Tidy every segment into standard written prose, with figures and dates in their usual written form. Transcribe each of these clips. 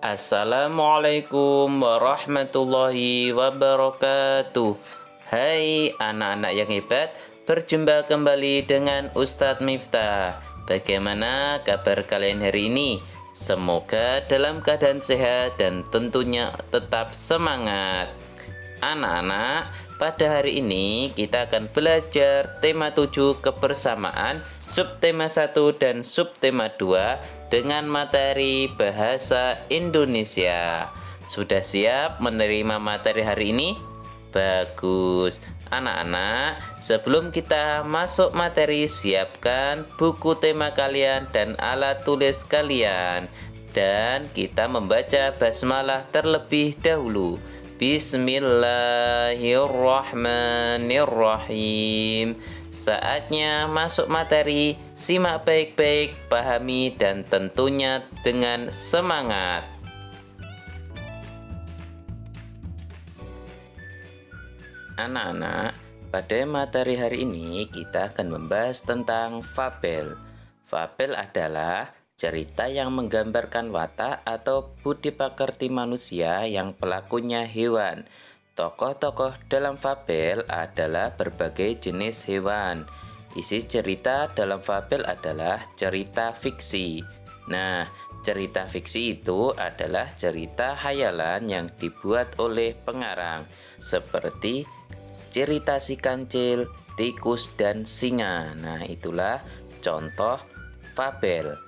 Assalamualaikum warahmatullahi wabarakatuh. Hai anak-anak yang hebat, berjumpa kembali dengan Ustadz Miftah. Bagaimana kabar kalian hari ini? Semoga dalam keadaan sehat dan tentunya tetap semangat. Anak-anak, pada hari ini kita akan belajar tema 7 kebersamaan, subtema 1 dan subtema 2 dengan materi bahasa Indonesia. Sudah siap menerima materi hari ini? Bagus. Anak-anak, sebelum kita masuk materi, siapkan buku tema kalian dan alat tulis kalian. Dan kita membaca basmalah terlebih dahulu. Bismillahirrahmanirrahim. Saatnya masuk materi, simak baik-baik, pahami dan tentunya dengan semangat. Anak-anak, pada materi hari ini kita akan membahas tentang fabel. Fabel adalah cerita yang menggambarkan watak atau budi pekerti manusia yang pelakunya hewan. Tokoh-tokoh dalam fabel adalah berbagai jenis hewan. Isi cerita dalam fabel adalah cerita fiksi. Nah, cerita fiksi itu adalah cerita hayalan yang dibuat oleh pengarang, seperti cerita si kancil, tikus, dan singa. Nah, itulah contoh fabel.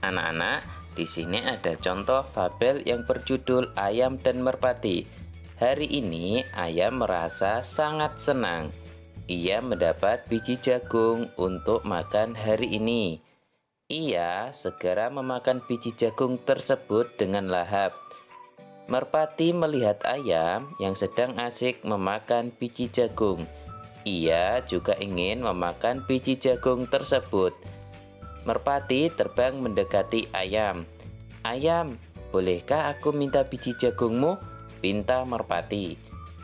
Anak-anak, di sini ada contoh fabel yang berjudul Ayam dan Merpati. Hari ini ayam merasa sangat senang. Ia mendapat biji jagung untuk makan hari ini. Ia segera memakan biji jagung tersebut dengan lahap. Merpati melihat ayam yang sedang asik memakan biji jagung. Ia juga ingin memakan biji jagung tersebut. Merpati terbang mendekati ayam. "Ayam, bolehkah aku minta biji jagungmu?" pinta Merpati.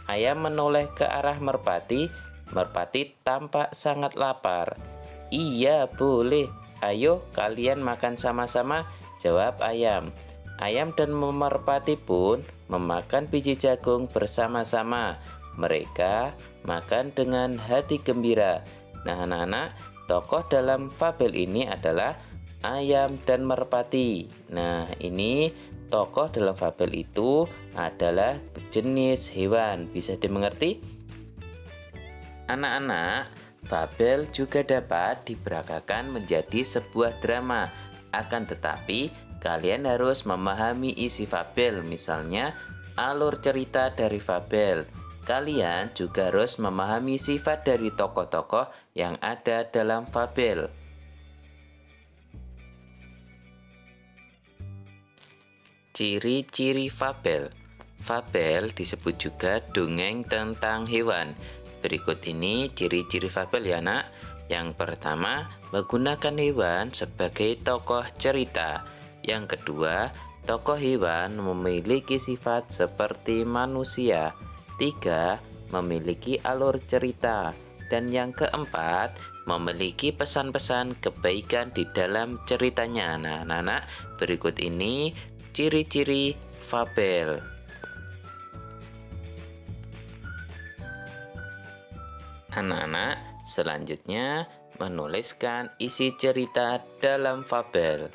Ayam menoleh ke arah Merpati. Merpati tampak sangat lapar. "Iya, boleh. Ayo kalian makan sama-sama," jawab ayam. Ayam dan Merpati pun memakan biji jagung bersama-sama. Mereka makan dengan hati gembira. Nah, anak-anak, tokoh dalam fabel ini adalah Ayam dan Merpati. Nah, ini tokoh dalam fabel itu adalah jenis hewan. Bisa dimengerti? Anak-anak, fabel juga dapat diperagakan menjadi sebuah drama. Akan tetapi, kalian harus memahami isi fabel, misalnya alur cerita dari fabel. Kalian juga harus memahami sifat dari tokoh-tokoh yang ada dalam fabel. Ciri-ciri fabel. Fabel disebut juga dongeng tentang hewan. Berikut ini ciri-ciri fabel ya, Nak. Yang pertama, menggunakan hewan sebagai tokoh cerita. Yang kedua, tokoh hewan memiliki sifat seperti manusia. 3. Memiliki alur cerita. Dan yang keempat, memiliki pesan-pesan kebaikan di dalam ceritanya. Nah, anak-anak, berikut ini ciri-ciri fabel. Anak-anak, selanjutnya menuliskan isi cerita dalam fabel.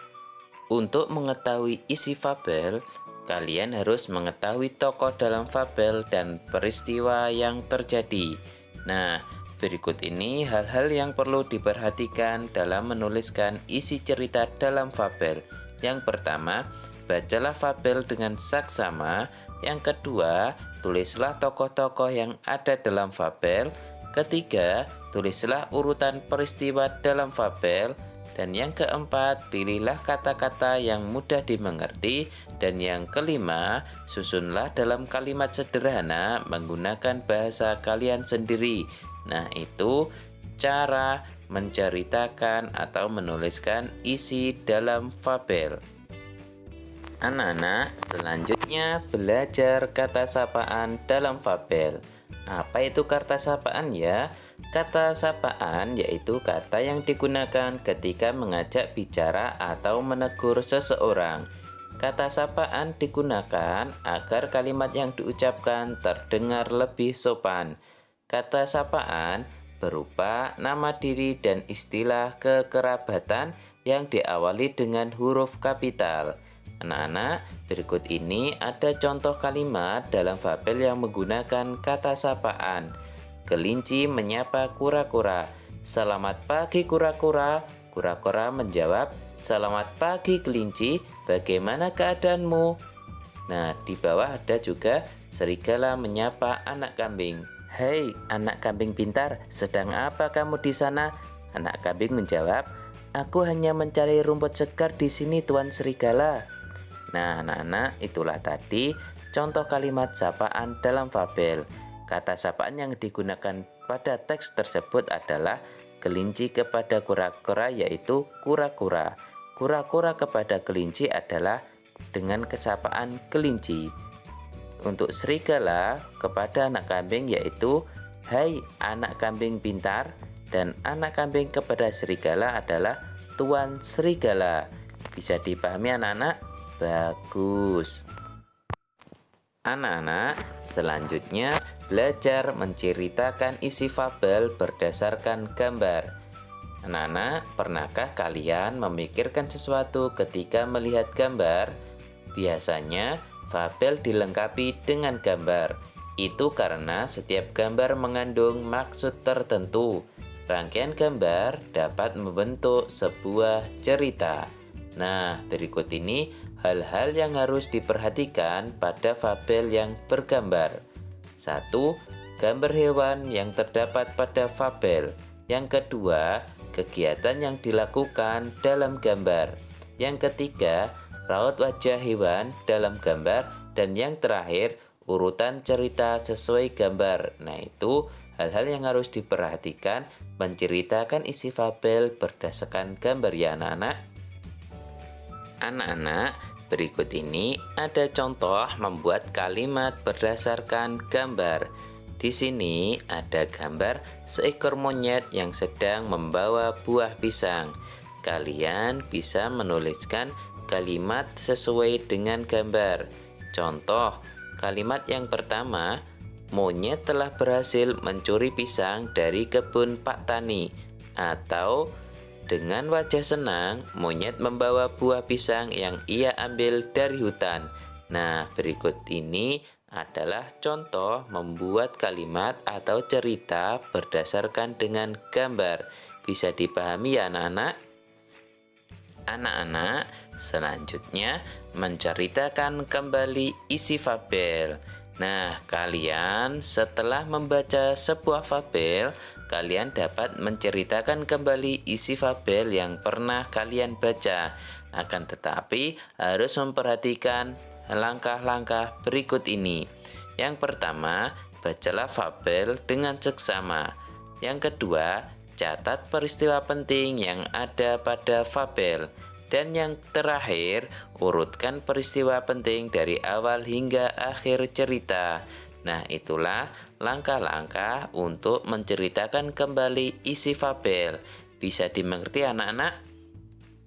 Untuk mengetahui isi fabel, kalian harus mengetahui tokoh dalam fabel dan peristiwa yang terjadi. Nah, berikut ini hal-hal yang perlu diperhatikan dalam menuliskan isi cerita dalam fabel. Yang pertama, bacalah fabel dengan saksama. Yang kedua, tulislah tokoh-tokoh yang ada dalam fabel. Ketiga, tulislah urutan peristiwa dalam fabel. Dan yang keempat, pilihlah kata-kata yang mudah dimengerti. Dan yang kelima, susunlah dalam kalimat sederhana menggunakan bahasa kalian sendiri. Nah, itu cara menceritakan atau menuliskan isi dalam fabel. Anak-anak, selanjutnya belajar kata sapaan dalam fabel. Apa itu kata sapaan ya? Kata sapaan yaitu kata yang digunakan ketika mengajak bicara atau menegur seseorang. Kata sapaan digunakan agar kalimat yang diucapkan terdengar lebih sopan. Kata sapaan berupa nama diri dan istilah kekerabatan yang diawali dengan huruf kapital. Anak-anak, berikut ini ada contoh kalimat dalam fabel yang menggunakan kata sapaan. Kelinci menyapa kura-kura. Selamat pagi kura-kura. Kura-kura menjawab, selamat pagi kelinci, bagaimana keadaanmu? Nah, di bawah ada juga serigala menyapa anak kambing. Hei, anak kambing pintar, sedang apa kamu di sana? Anak kambing menjawab, aku hanya mencari rumput segar di sini, Tuan Serigala. Nah, anak-anak, itulah tadi contoh kalimat sapaan dalam fabel. Kata sapaan yang digunakan pada teks tersebut adalah kelinci kepada kura-kura, yaitu kura-kura. Kura-kura kepada kelinci adalah dengan kesapaan kelinci. Untuk serigala kepada anak kambing yaitu hai anak kambing pintar, dan anak kambing kepada serigala adalah Tuan Serigala. Bisa dipahami anak-anak? Bagus. Anak-anak, selanjutnya belajar menceritakan isi fabel berdasarkan gambar. Anak-anak, pernahkah kalian memikirkan sesuatu ketika melihat gambar? Biasanya, fabel dilengkapi dengan gambar. Itu karena setiap gambar mengandung maksud tertentu. Rangkaian gambar dapat membentuk sebuah cerita. Nah, berikut ini hal-hal yang harus diperhatikan pada fabel yang bergambar. 1. Gambar hewan yang terdapat pada fabel. Yang kedua, kegiatan yang dilakukan dalam gambar. Yang ketiga, raut wajah hewan dalam gambar. Dan yang terakhir, urutan cerita sesuai gambar. Nah, itu hal-hal yang harus diperhatikan menceritakan isi fabel berdasarkan gambar ya anak-anak. Anak-anak, berikut ini ada contoh membuat kalimat berdasarkan gambar. Di sini ada gambar seekor monyet yang sedang membawa buah pisang. Kalian bisa menuliskan kalimat sesuai dengan gambar. Contoh, kalimat yang pertama, monyet telah berhasil mencuri pisang dari kebun Pak Tani. Atau, dengan wajah senang, monyet membawa buah pisang yang ia ambil dari hutan. Nah, berikut ini adalah contoh membuat kalimat atau cerita berdasarkan dengan gambar. Bisa dipahami ya anak-anak? Anak-anak, selanjutnya menceritakan kembali isi fabel. Nah, kalian setelah membaca sebuah fabel, kalian dapat menceritakan kembali isi fabel yang pernah kalian baca. Akan tetapi, harus memperhatikan langkah-langkah berikut ini. Yang pertama, bacalah fabel dengan seksama. Yang kedua, catat peristiwa penting yang ada pada fabel. Dan yang terakhir, urutkan peristiwa penting dari awal hingga akhir cerita. Nah, itulah langkah-langkah untuk menceritakan kembali isi fabel. Bisa dimengerti anak-anak?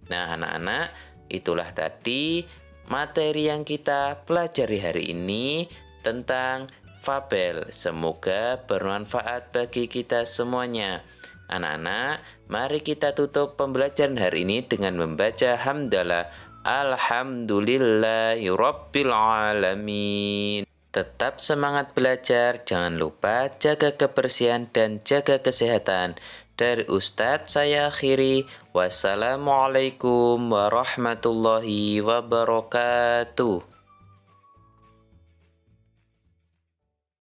Nah, anak-anak, itulah tadi materi yang kita pelajari hari ini tentang fabel. Semoga bermanfaat bagi kita semuanya. Anak-anak, mari kita tutup pembelajaran hari ini dengan membaca hamdalah. Alhamdulillahirabbil alamin. Tetap semangat belajar, jangan lupa jaga kebersihan dan jaga kesehatan. Dari Ustadz saya akhiri. Wassalamualaikum warahmatullahi wabarakatuh.